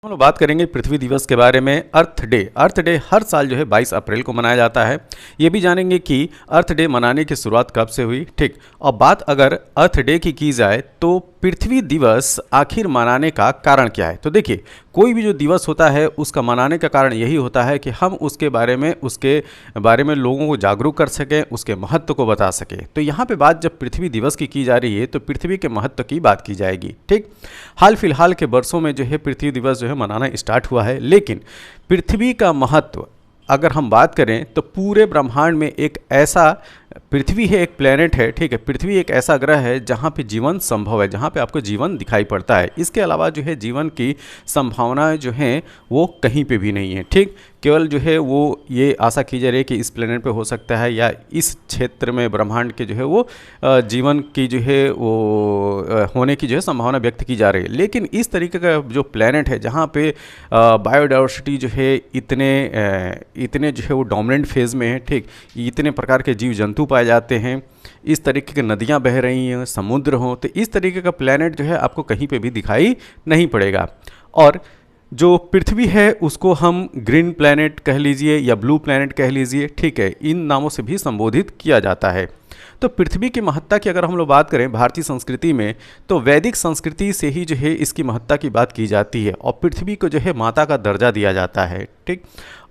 हम लोग बात करेंगे पृथ्वी दिवस के बारे में। अर्थ डे हर साल जो है 22 अप्रैल को मनाया जाता है। ये भी जानेंगे कि अर्थ डे मनाने की शुरुआत कब से हुई। ठीक, और बात अगर अर्थ डे की जाए तो पृथ्वी दिवस आखिर मनाने का कारण क्या है। तो देखिए, कोई भी जो दिवस होता है उसका मनाने का कारण यही होता है कि हम उसके बारे में लोगों को जागरूक कर सकें, उसके महत्व को बता सकें। तो यहाँ पे बात जब पृथ्वी दिवस की जा रही है तो पृथ्वी के महत्व की बात की जाएगी। ठीक, हाल फिलहाल के वर्षों में जो है पृथ्वी दिवस जो है मनाना स्टार्ट हुआ है, लेकिन पृथ्वी का महत्व अगर हम बात करें तो पूरे ब्रह्मांड में एक ऐसा पृथ्वी है, एक प्लेनेट है। ठीक है, पृथ्वी एक ऐसा ग्रह है जहाँ पे जीवन संभव है, जहाँ पे आपको जीवन दिखाई पड़ता है। इसके अलावा जो है जीवन की संभावनाएं जो हैं वो कहीं पे भी नहीं है। ठीक, केवल जो है वो ये आशा की जा रही है कि इस प्लेनेट पे हो सकता है या इस क्षेत्र में ब्रह्मांड के जो है वो जीवन की जो है वो होने की जो है संभावना व्यक्त की जा रही है। लेकिन इस तरीके का जो प्लेनेट है जहाँ पे बायोडाइवर्सिटी जो है इतने जो है वो डोमिनेंट फेज में है। ठीक, इतने प्रकार के जीव जंतु पाए जाते हैं, इस तरीके की नदियाँ बह रही हैं, समुद्र हों, तो इस तरीके का प्लेनेट जो है आपको कहीं पे भी दिखाई नहीं पड़ेगा। और जो पृथ्वी है उसको हम ग्रीन प्लैनेट कह लीजिए या ब्लू प्लैनेट कह लीजिए। ठीक है, इन नामों से भी संबोधित किया जाता है। तो पृथ्वी की महत्ता की अगर हम लोग बात करें भारतीय संस्कृति में, तो वैदिक संस्कृति से ही जो है इसकी महत्ता की बात की जाती है और पृथ्वी को जो है माता का दर्जा दिया जाता है। ठीक,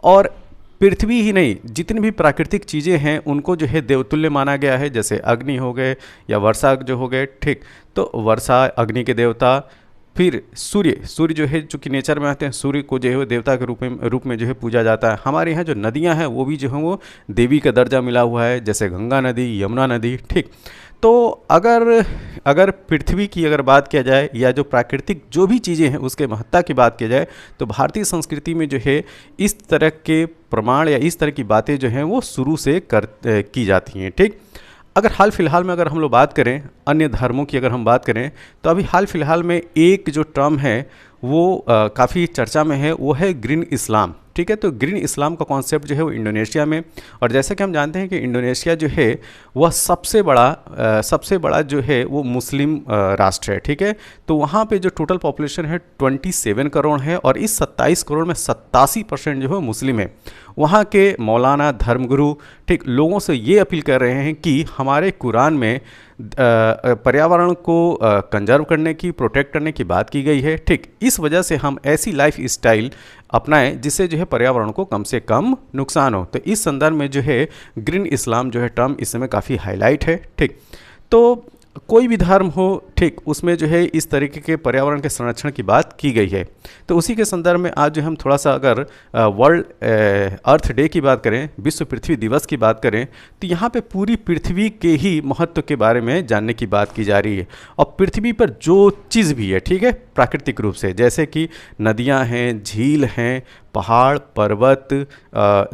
और पृथ्वी ही नहीं, जितनी भी प्राकृतिक चीज़ें हैं उनको जो है देवतुल्य माना गया है, जैसे अग्नि हो गए या वर्षा जो हो गए। ठीक, तो वर्षा अग्नि के देवता, फिर सूर्य जो है चूँकि नेचर में आते हैं, सूर्य को जो है वो देवता के रूप में जो है पूजा जाता है। हमारे यहाँ जो नदियाँ हैं वो भी जो है वो देवी का दर्जा मिला हुआ है, जैसे गंगा नदी, यमुना नदी। ठीक, तो अगर पृथ्वी की अगर बात किया जाए या जो प्राकृतिक जो भी चीज़ें हैं उसके महत्ता की बात की जाए तो भारतीय संस्कृति में जो है इस तरह के प्रमाण या इस तरह की बातें जो हैं वो शुरू से की जाती हैं। ठीक, अगर हाल फिलहाल में अगर हम लोग बात करें अन्य धर्मों की, अगर हम बात करें तो अभी हाल फिलहाल में एक जो टर्म है वो काफ़ी चर्चा में है, वो है ग्रीन इस्लाम। ठीक है, तो ग्रीन इस्लाम का कॉन्सेप्ट जो है वो इंडोनेशिया में, और जैसे कि हम जानते हैं कि इंडोनेशिया जो है वह सबसे बड़ा जो है वो मुस्लिम राष्ट्र है। ठीक है, तो वहाँ पे जो टोटल पॉपुलेशन है 27 करोड़ है और इस 27 करोड़ में 87% जो है मुस्लिम है। वहाँ के मौलाना, धर्मगुरु, ठीक, लोगों से ये अपील कर रहे हैं कि हमारे कुरान में पर्यावरण को कंजर्व करने की, प्रोटेक्ट करने की बात की गई है। ठीक, इस वजह से हम ऐसी लाइफ स्टाइल अपनाएं जिससे जो है पर्यावरण को कम से कम नुकसान हो। तो इस संदर्भ में जो है ग्रीन इस्लाम जो है टर्म इस समय काफ़ी हाईलाइट है। ठीक, तो कोई भी धर्म हो, ठीक, उसमें जो है इस तरीके के पर्यावरण के संरक्षण की बात की गई है। तो उसी के संदर्भ में आज जो हम थोड़ा सा अगर वर्ल्ड अर्थ डे की बात करें, विश्व पृथ्वी दिवस की बात करें, तो यहाँ पे पूरी पृथ्वी के ही महत्व के बारे में जानने की बात की जा रही है। और पृथ्वी पर जो चीज़ भी है, ठीक है, प्राकृतिक रूप से, जैसे कि नदियाँ हैं, झील हैं, पहाड़, पर्वत,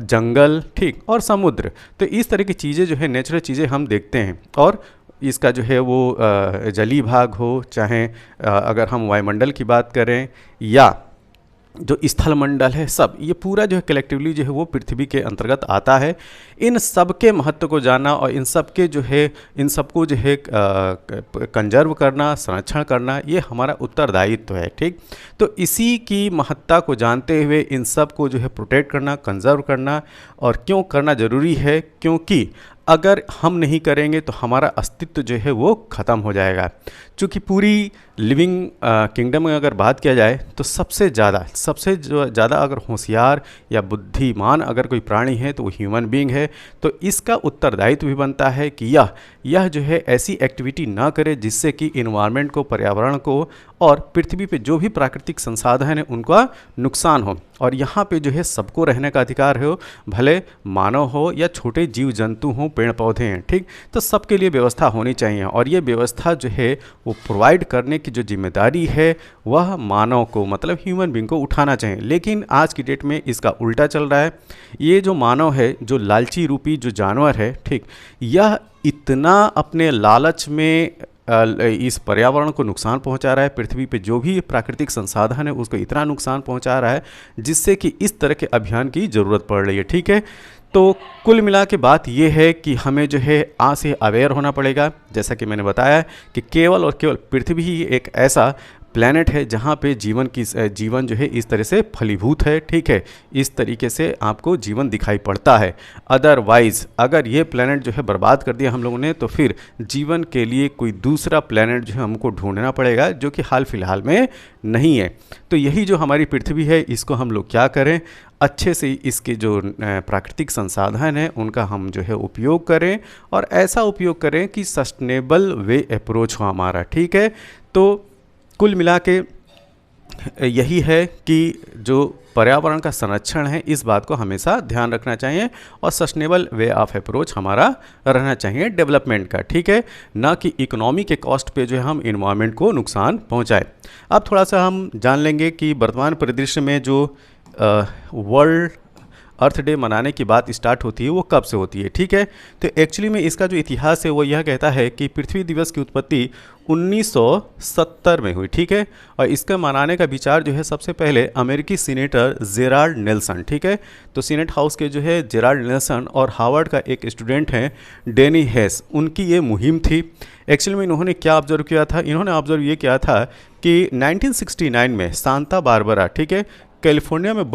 जंगल, ठीक, और समुद्र, तो इस तरह की चीज़ें जो है नेचुरल चीज़ें हम देखते हैं। और इसका जो है वो जलीय भाग हो, चाहे अगर हम वायुमंडल की बात करें या जो स्थल मंडल है, सब ये पूरा जो है कलेक्टिवली जो है वो पृथ्वी के अंतर्गत आता है। इन सब के महत्व को जानना और इन सबको जो है कंजर्व करना, संरक्षण करना, ये हमारा उत्तरदायित्व है। ठीक, तो इसी की महत्ता को जानते हुए इन सब को जो है प्रोटेक्ट करना, कंजर्व करना, और क्यों करना ज़रूरी है, क्योंकि अगर हम नहीं करेंगे तो हमारा अस्तित्व जो है वो ख़त्म हो जाएगा। चूँकि पूरी लिविंग किंगडम में अगर बात किया जाए तो सबसे ज़्यादा अगर होशियार या बुद्धिमान अगर कोई प्राणी है तो वो ह्यूमन बीइंग है। तो इसका उत्तरदायित्व भी बनता है कि यह जो है ऐसी एक्टिविटी ना करे जिससे कि इन्वायरमेंट को, पर्यावरण को और पृथ्वी पे जो भी प्राकृतिक संसाधन है उनका नुकसान हो। और यहाँ पे जो है सबको रहने का अधिकार हो, भले मानव हो या छोटे जीव जंतु हों, पेड़ पौधे हैं। ठीक, तो सबके लिए व्यवस्था होनी चाहिए और ये व्यवस्था जो है वो प्रोवाइड करने की जो जिम्मेदारी है वह मानव को, मतलब ह्यूमन बीइंग को उठाना चाहिए। लेकिन आज की डेट में इसका उल्टा चल रहा है। ये जो मानव है, जो लालची रूपी जो जानवर है, ठीक, यह इतना अपने लालच में इस पर्यावरण को नुकसान पहुंचा रहा है, पृथ्वी पे जो भी प्राकृतिक संसाधन है उसको इतना नुकसान पहुंचा रहा है जिससे कि इस तरह के अभियान की ज़रूरत पड़ रही है। ठीक है, तो कुल मिला के बात ये है कि हमें जो है आज से अवेयर होना पड़ेगा। जैसा कि मैंने बताया कि केवल और केवल पृथ्वी ही एक ऐसा प्लैनेट है जहाँ पे जीवन जो है इस तरह से फलीभूत है, ठीक है, इस तरीके से आपको जीवन दिखाई पड़ता है। अदरवाइज अगर ये प्लैनेट जो है बर्बाद कर दिया हम लोगों ने, तो फिर जीवन के लिए कोई दूसरा प्लैनेट जो है हमको ढूंढना पड़ेगा, जो कि हाल फिलहाल में नहीं है। तो यही जो हमारी पृथ्वी है, इसको हम लोग क्या करें, अच्छे से इसके जो प्राकृतिक संसाधन हैं उनका हम जो है उपयोग करें, और ऐसा उपयोग करें कि सस्टेनेबल वे अप्रोच हो हमारा, ठीक है। तो कुल मिला के यही है कि जो पर्यावरण का संरक्षण है, इस बात को हमेशा ध्यान रखना चाहिए, और सस्टेनेबल वे ऑफ अप्रोच हमारा रहना चाहिए डेवलपमेंट का, ठीक है, ना कि इकोनॉमी के कॉस्ट पे जो है हम इन्वायरमेंट को नुकसान पहुंचाए। अब थोड़ा सा हम जान लेंगे कि वर्तमान परिदृश्य में जो वर्ल्ड अर्थ डे मनाने की बात स्टार्ट होती है वो कब से होती है, ठीक है। तो एक्चुअली में इसका जो इतिहास है वो यह कहता है कि पृथ्वी दिवस की उत्पत्ति 1970 में हुई, ठीक है, और इसका मनाने का विचार जो है सबसे पहले अमेरिकी सीनेटर जेराल्ड नेल्सन, ठीक है। तो सीनेट हाउस के जो है जेराल्ड नेल्सन और हार्वर्ड का एक स्टूडेंट हैं डेनी हेस, उनकी ये मुहिम थी। एक्चुअली में इन्होंने क्या ऑब्जर्व किया था, इन्होंने ऑब्जर्व ये किया था कि 1969 में सांता बारबरा, ठीक है, कैलिफोर्निया में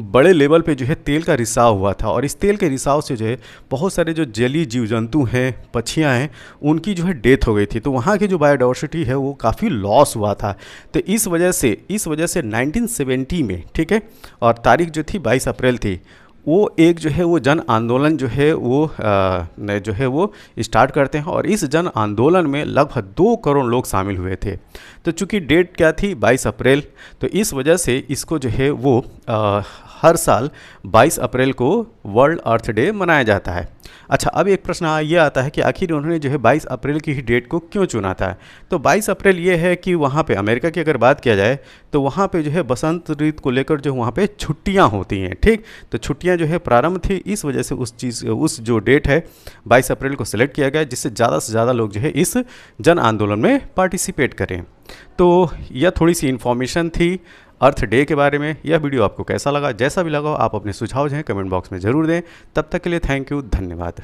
बड़े लेवल पे जो है तेल का रिसाव हुआ था, और इस तेल के रिसाव से जो है बहुत सारे जो जलीय जीव जंतु हैं, पक्षियाँ हैं, उनकी जो है डेथ हो गई थी। तो वहाँ की जो बायोडाइवर्सिटी है वो काफ़ी लॉस हुआ था। तो इस वजह से 1970 में, ठीक है, और तारीख जो थी 22 अप्रैल थी, वो एक जो है वो जन आंदोलन जो है वो स्टार्ट करते हैं, और इस जन आंदोलन में लगभग 2 करोड़ लोग शामिल हुए थे। तो चूंकि डेट क्या थी 22 अप्रैल, तो इस वजह से इसको जो है वो हर साल 22 अप्रैल को वर्ल्ड अर्थ डे मनाया जाता है। अच्छा, अब एक प्रश्न ये आता है कि आखिर उन्होंने जो है 22 अप्रैल की ही डेट को क्यों चुना था। तो 22 अप्रैल ये है कि वहाँ पे अमेरिका की अगर बात किया जाए तो वहाँ पे जो है बसंत ऋतु को लेकर जो वहाँ पे छुट्टियाँ होती हैं, ठीक। तो छुट्टियाँ जो है प्रारंभ थी, इस वजह से उस जो डेट है 22 अप्रैल को सिलेक्ट किया गया, जिससे ज़्यादा से ज़्यादा लोग जो है इस जन आंदोलन में पार्टिसिपेट करें। तो यह थोड़ी सी इन्फॉर्मेशन थी अर्थ डे के बारे में। यह वीडियो आपको कैसा लगा, जैसा भी लगा आप अपने सुझाव जो हैं कमेंट बॉक्स में ज़रूर दें। तब तक के लिए थैंक यू, धन्यवाद।